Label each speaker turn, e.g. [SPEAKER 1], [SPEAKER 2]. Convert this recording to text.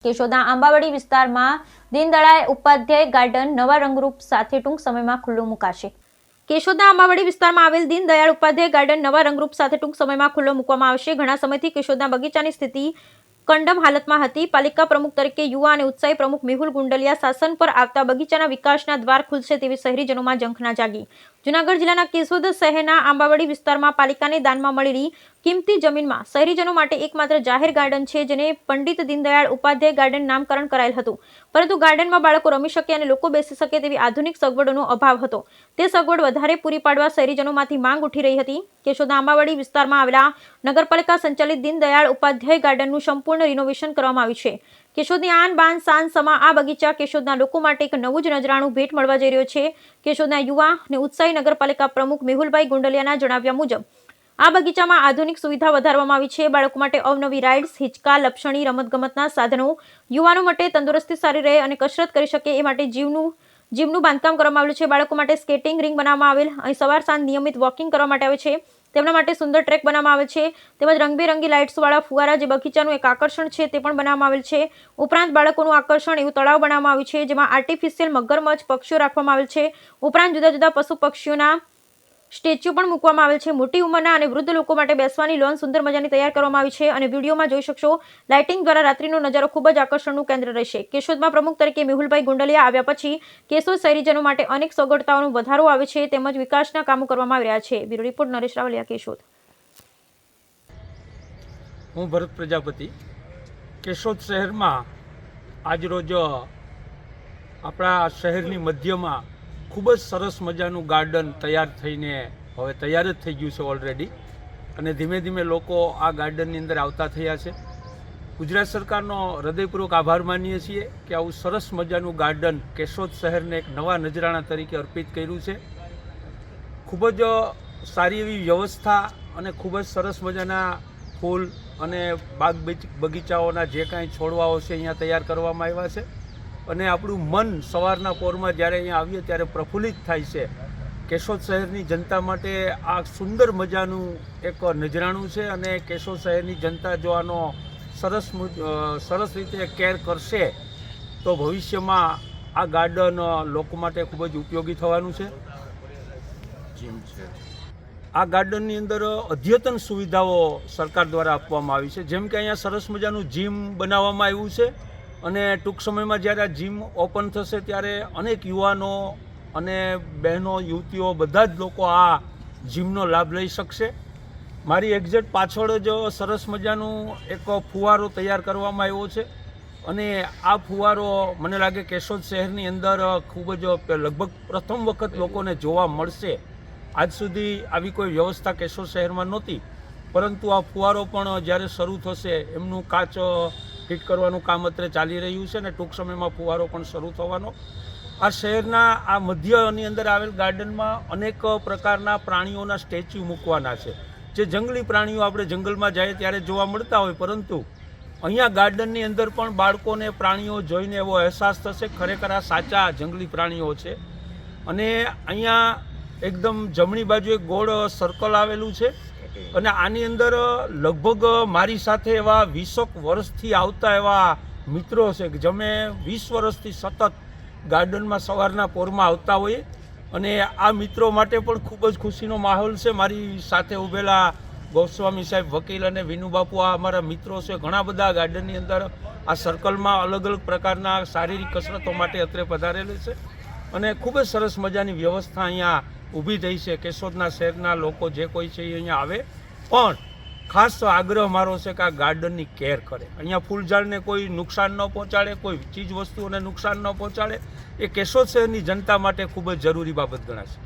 [SPEAKER 1] કેશોદના આંબાવાડી વિસ્તારમાં દીનદયાળ ઉપાધ્યાય ગાર્ડન નવા રંગરૂપ સાથે ટૂંક સમયમાં ખુલ્લું મુકાશે। કેશોદના આંબાવાડી વિસ્તારમાં આવેલ દીનદયાળ ઉપાધ્યાય ગાર્ડન નવા રંગરૂપ સાથે ટૂંક સમયમાં ખુલ્લો મૂકવામાં આવશે। ઘણા સમયથી કેશોદના બગીચાની સ્થિતિ કંડમ હાલતમાં હતી। પાલિકા પ્રમુખ તરીકે યુવા અને ઉત્સાહી પ્રમુખ મેહુલ ગુંડલિયા શાસન પર આવતા બગીચાના વિકાસના દ્વાર ખુલશે તેવી શહેરીજનોમાં ઝંખના જાગી। જૂનાગઢ જિલ્લાના કેશોદ શહેરના આંબાવાડી વિસ્તારમાં પાલિકાને દાનમાં મળેલી કિંમતી જમીનમાં શહેરીજનો માટે એકમાત્ર જાહેર ગાર્ડન છે, જેને પંડિત દીનદયાળ ઉપાધ્યાય ગાર્ડન નામકરણ કરાયેલ હતું, પરંતુ ગાર્ડનમાં બાળકો રમી શકે અને લોકો બેસી શકે તેવી આધુનિક સગવડોનો અભાવ હતો। તે સગવડ વધારે પૂરી પાડવા શહેરીજનોમાંથી માંગ ઉઠી રહી હતી। કેશોદના આંબાવાડી વિસ્તારમાં આવેલા નગરપાલિકા સંચાલિત દીનદયાળ ઉપાધ્યાય ગાર્ડનનું સંપૂર્ણ રિનોવેશન કરવામાં આવ્યું છે। કેશોદની આન બાન શાન સમા આ બગીચા કેશોદના લોકો માટે એક નવું જ નજરાણું ભેટ મળવા જઈ રહ્યો છે। કેશોદના યુવા અને ઉત્સાહી નગરપાલિકા પ્રમુખ મેહુલભાઈ ગુંડલિયાના જણાવ્યા મુજબ આ બગીચામાં આધુનિક સુવિધા વધારવામાં આવી છે। બાળકો માટે અવનવી રાઇડ્સ, હિંચકા, લપસણી, રમતગમતના સાધનો, યુવાનો માટે તંદુરસ્તી સારી રહે અને કસરત કરી શકે એ માટે જીમનું બાંધકામ કરવામાં આવેલું છે। બાળકો માટે સ્કેટિંગ રિંગ બનાવવામાં આવેલ, અહીં સવાર સાંજ નિયમિત વોકિંગ કરવા માટે આવે છે। તેમના માટે સુંદર ટ્રેક બનાવવામાં આવે છે, તેમજ રંગબેરંગી લાઇટ્સવાળા ફુવારા જે બગીચાનું એક આકર્ષણ છે તે પણ બનાવવામાં આવેલ છે। ઉપરાંત બાળકોનું આકર્ષણ એવું તળાવ બનાવવામાં આવ્યું છે, જેમાં આર્ટિફિશિયલ મગરમચ્છ પક્ષીઓ રાખવામાં આવેલ છે। ઉપરાંત જુદા જુદા પશુ પક્ષીઓના સ્ટેચ્યુ પણ મૂકવામાં આવેલ છે। મોટી ઉંમરના અને વૃદ્ધ લોકો માટે બેસવાની લોન સુંદર મજાની તૈયાર કરવામાં આવી છે અને વિડીયોમાં જોઈ શકશો લાઇટિંગ દ્વારા રાત્રિનો નજારો ખૂબ જ આકર્ષણનું કેન્દ્ર રહેશે। કેશોદમાં પ્રમુખ તરીકે મેહુલભાઈ ગુંડલિયા આવ્યા પછી કેશોદ શહેરીજનો માટે અનેક સગવડતાઓનો વધારો આવે છે, તેમજ વિકાસના કામો કરવામાં આવી રહ્યા છે। Bureau report Naresh Ravalia, Keshod.
[SPEAKER 2] હું ભરત પ્રજાપતિ। કેશોદ શહેરમાં આજરોજ આપણા શહેરની મધ્યમાં ખૂબ જ સરસ મજાનું ગાર્ડન તૈયાર થઈને હવે તૈયાર જ થઈ ગયું છે ઓલરેડી, અને ધીમે ધીમે લોકો આ ગાર્ડનની અંદર આવતા થયા છે। ગુજરાત સરકારનો હૃદયપૂર્વક આભાર માનીએ છીએ કે આવું સરસ મજાનું ગાર્ડન કેશોદ શહેરને એક નવા નજરાણા તરીકે અર્પિત કર્યું છે। ખૂબ જ સારી એવી વ્યવસ્થા અને ખૂબ જ સરસ મજાના ફૂલ અને બાગ બગીચાઓના જે કાંઈ છોડવાઓ છે અહીંયા તૈયાર કરવામાં આવ્યા છે, અને આપણું મન સવારના પોરમાં જ્યારે અહીંયા આવીએ ત્યારે પ્રફુલ્લિત થાય છે। કેશોદ શહેરની જનતા માટે આ સુંદર મજાનું એક નજરાણું છે, અને કેશોદ શહેરની જનતા જો આનો સરસ રીતે કેર કરશે તો ભવિષ્યમાં આ ગાર્ડન લોકો માટે ખૂબ જ ઉપયોગી થવાનું છે। આ ગાર્ડનની અંદર અદ્યતન સુવિધાઓ સરકાર દ્વારા આપવામાં આવી છે, જેમ કે અહીંયા સરસ મજાનું જીમ બનાવવામાં આવ્યું છે, અને ટૂંક સમયમાં જ્યારે આ જીમ ઓપન થશે ત્યારે અનેક યુવાનો અને બહેનો, યુવતીઓ બધા જ લોકો આ જીમનો લાભ લઈ શકશે। મારી એક્ઝેક્ટ પાછળ જ સરસ મજાનું એક ફુવારો તૈયાર કરવામાં આવ્યો છે, અને આ ફુવારો મને લાગે કેશોદ શહેરની અંદર ખૂબ જ લગભગ પ્રથમ વખત લોકોને જોવા મળશે। આજ સુધી આવી કોઈ વ્યવસ્થા કેશોદ શહેરમાં નહોતી, પરંતુ આ ફુવારો પણ જ્યારે શરૂ થશે એમનું કાચ ફિટ કરવાનું કામ અત્યારે ચાલી રહ્યું છે, અને ટૂંક સમયમાં ફુવારો પણ શરૂ થવાનો। આ શહેરના આ મધ્યની અંદર આવેલ ગાર્ડનમાં અનેક પ્રકારના પ્રાણીઓના સ્ટેચ્યુ મૂકવાના છે, જે જંગલી પ્રાણીઓ આપણે જંગલમાં જઈએ ત્યારે જોવા મળતા હોય, પરંતુ અહીંયા ગાર્ડનની અંદર પણ બાળકોને પ્રાણીઓ જોઈને એવો અહેસાસ થશે ખરેખર આ સાચા જંગલી પ્રાણીઓ છે। અને અહીંયા એકદમ જમણી બાજુ એક ગોળ સર્કલ આવેલું છે, અને આની અંદર લગભગ મારી સાથે એવા 20 વર્ષથી આવતા એવા મિત્રો છે કે જેમે 20 વર્ષથી સતત ગાર્ડનમાં સવારના પોરમાં આવતા હોઈએ, અને આ મિત્રો માટે પણ ખૂબ જ ખુશીનો માહોલ છે। મારી સાથે ઊભેલા ગોસ્વામી સાહેબ વકીલ અને વિનુબાપુ આ અમારા મિત્રો છે, ઘણા બધા ગાર્ડનની અંદર આ સર્કલમાં અલગ અલગ પ્રકારના શારીરિક કસરતો માટે અત્રે પધારેલી છે, અને ખૂબ જ સરસ મજાની વ્યવસ્થા અહીંયા ઊભી થઈ છે। કેશોદના શહેરના લોકો જે કોઈ છે એ અહીંયા આવે, પણ ખાસ આગ્રહ મારો છે કે આ ગાર્ડનની કેર કરે, અહીંયા ફૂલઝાડને કોઈ નુકસાન ન પહોંચાડે, કોઈ ચીજ વસ્તુઓને નુકસાન ન પહોંચાડે, એ કેશોદ શહેરની જનતા માટે ખૂબ જ જરૂરી બાબત ગણાશે।